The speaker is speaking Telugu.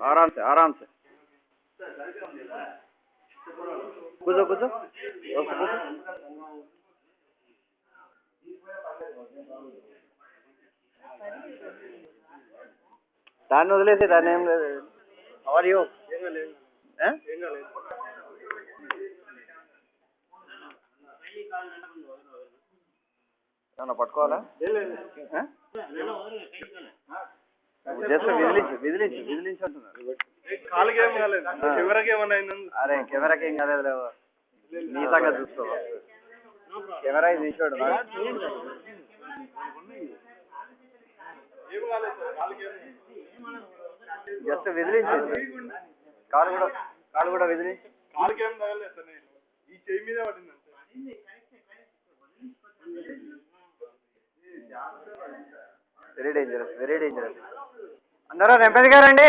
आराम से आराम से కూర్చో కూర్చో దాన్ని వదిలేసి దాన్ని ఏం లేదు. అవర్ యూ ఏమన్నా పట్టుకోవాలా? జస్ట్ విదిలించి అంటున్నారు. అరే కెమెరాకి ఏం కాలేదు, నీ సంగతి చూసుకో. కెమెరా తీసాడు జస్ట్ విదిలించి, కాలు కూడా విదిలించి. Very dangerous. అందరూ నెమ్మదిగా రండి.